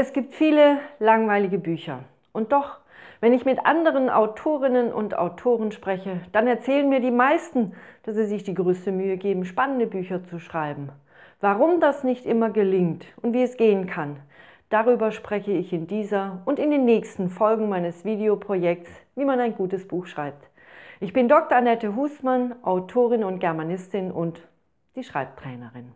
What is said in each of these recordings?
Es gibt viele langweilige Bücher. Und doch, wenn ich mit anderen Autorinnen und Autoren spreche, dann erzählen mir die meisten, dass sie sich die größte Mühe geben, spannende Bücher zu schreiben. Warum das nicht immer gelingt und wie es gehen kann, darüber spreche ich in dieser und in den nächsten Folgen meines Videoprojekts, wie man ein gutes Buch schreibt. Ich bin Dr. Annette Husmann, Autorin und Germanistin und die Schreibtrainerin.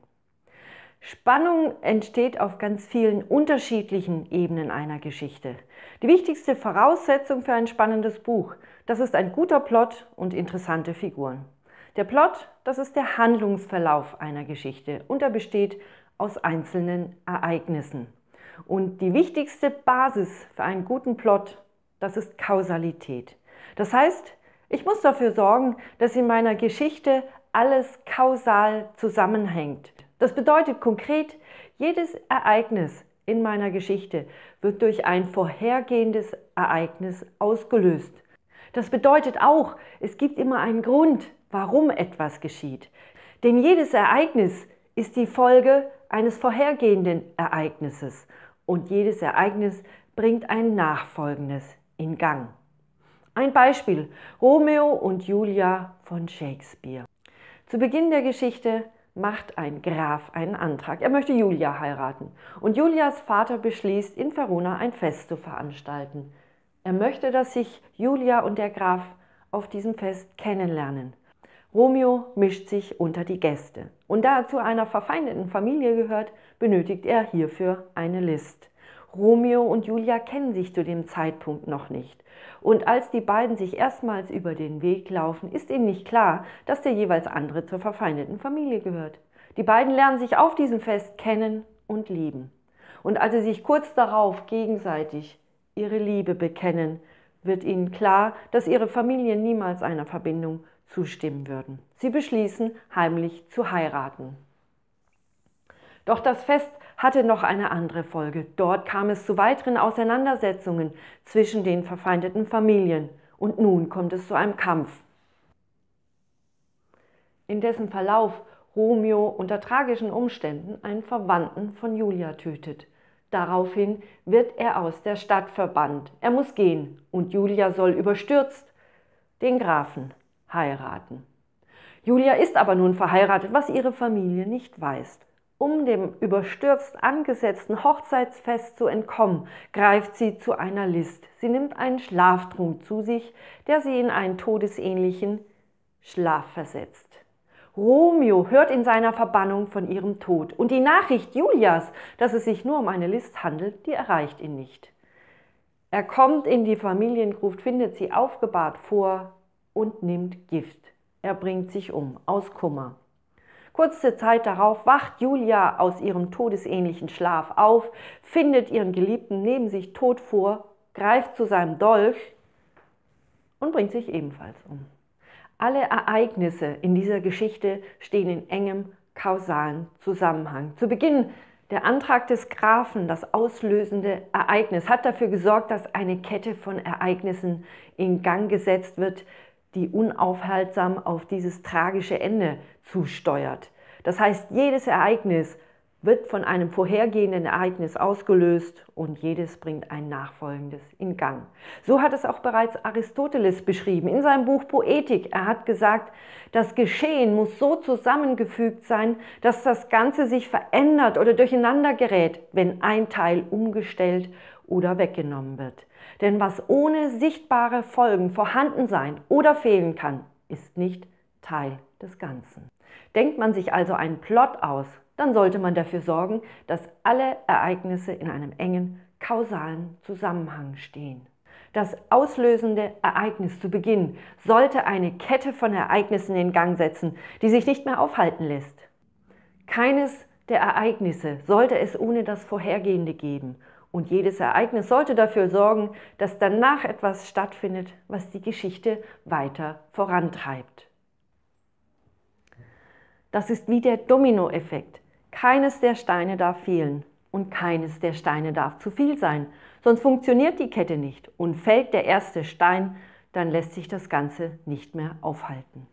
Spannung entsteht auf ganz vielen unterschiedlichen Ebenen einer Geschichte. Die wichtigste Voraussetzung für ein spannendes Buch, das ist ein guter Plot und interessante Figuren. Der Plot, das ist der Handlungsverlauf einer Geschichte und er besteht aus einzelnen Ereignissen. Und die wichtigste Basis für einen guten Plot, das ist Kausalität. Das heißt, ich muss dafür sorgen, dass in meiner Geschichte alles kausal zusammenhängt. Das bedeutet konkret, jedes Ereignis in meiner Geschichte wird durch ein vorhergehendes Ereignis ausgelöst. Das bedeutet auch, es gibt immer einen Grund, warum etwas geschieht. Denn jedes Ereignis ist die Folge eines vorhergehenden Ereignisses und jedes Ereignis bringt ein nachfolgendes in Gang. Ein Beispiel: Romeo und Julia von Shakespeare. Zu Beginn der Geschichte macht ein Graf einen Antrag. Er möchte Julia heiraten und Julias Vater beschließt, in Verona ein Fest zu veranstalten. Er möchte, dass sich Julia und der Graf auf diesem Fest kennenlernen. Romeo mischt sich unter die Gäste und da er zu einer verfeindeten Familie gehört, benötigt er hierfür eine List. Romeo und Julia kennen sich zu dem Zeitpunkt noch nicht. Und als die beiden sich erstmals über den Weg laufen, ist ihnen nicht klar, dass der jeweils andere zur verfeindeten Familie gehört. Die beiden lernen sich auf diesem Fest kennen und lieben. Und als sie sich kurz darauf gegenseitig ihre Liebe bekennen, wird ihnen klar, dass ihre Familien niemals einer Verbindung zustimmen würden. Sie beschließen, heimlich zu heiraten. Doch das Fest hatte noch eine andere Folge. Dort kam es zu weiteren Auseinandersetzungen zwischen den verfeindeten Familien. Und nun kommt es zu einem Kampf, in dessen Verlauf Romeo unter tragischen Umständen einen Verwandten von Julia tötet. Daraufhin wird er aus der Stadt verbannt. Er muss gehen und Julia soll überstürzt den Grafen heiraten. Julia ist aber nun verheiratet, was ihre Familie nicht weiß. Um dem überstürzt angesetzten Hochzeitsfest zu entkommen, greift sie zu einer List. Sie nimmt einen Schlaftrunk zu sich, der sie in einen todesähnlichen Schlaf versetzt. Romeo hört in seiner Verbannung von ihrem Tod und die Nachricht Julias, dass es sich nur um eine List handelt, die erreicht ihn nicht. Er kommt in die Familiengruft, findet sie aufgebahrt vor und nimmt Gift. Er bringt sich um, aus Kummer. Kurze Zeit darauf wacht Julia aus ihrem todesähnlichen Schlaf auf, findet ihren Geliebten neben sich tot vor, greift zu seinem Dolch und bringt sich ebenfalls um. Alle Ereignisse in dieser Geschichte stehen in engem kausalen Zusammenhang. Zu Beginn der Antrag des Grafen, das auslösende Ereignis, hat dafür gesorgt, dass eine Kette von Ereignissen in Gang gesetzt wird, die unaufhaltsam auf dieses tragische Ende zusteuert. Das heißt, jedes Ereignis wird von einem vorhergehenden Ereignis ausgelöst und jedes bringt ein nachfolgendes in Gang. So hat es auch bereits Aristoteles beschrieben in seinem Buch Poetik. Er hat gesagt, das Geschehen muss so zusammengefügt sein, dass das Ganze sich verändert oder durcheinander gerät, wenn ein Teil umgestellt oder weggenommen wird. Denn was ohne sichtbare Folgen vorhanden sein oder fehlen kann, ist nicht Teil des Ganzen. Denkt man sich also einen Plot aus, dann sollte man dafür sorgen, dass alle Ereignisse in einem engen, kausalen Zusammenhang stehen. Das auslösende Ereignis zu Beginn sollte eine Kette von Ereignissen in Gang setzen, die sich nicht mehr aufhalten lässt. Keines der Ereignisse sollte es ohne das Vorhergehende geben. Und jedes Ereignis sollte dafür sorgen, dass danach etwas stattfindet, was die Geschichte weiter vorantreibt. Das ist wie der Dominoeffekt. Keines der Steine darf fehlen und keines der Steine darf zu viel sein, sonst funktioniert die Kette nicht und fällt der erste Stein, dann lässt sich das Ganze nicht mehr aufhalten.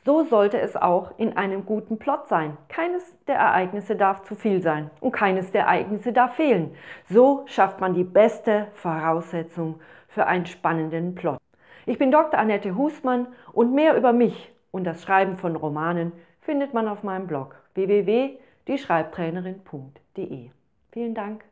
So sollte es auch in einem guten Plot sein. Keines der Ereignisse darf zu viel sein und keines der Ereignisse darf fehlen. So schafft man die beste Voraussetzung für einen spannenden Plot. Ich bin Dr. Annette Husmann und mehr über mich und das Schreiben von Romanen findet man auf meinem Blog www.dieschreibtrainerin.de. Vielen Dank.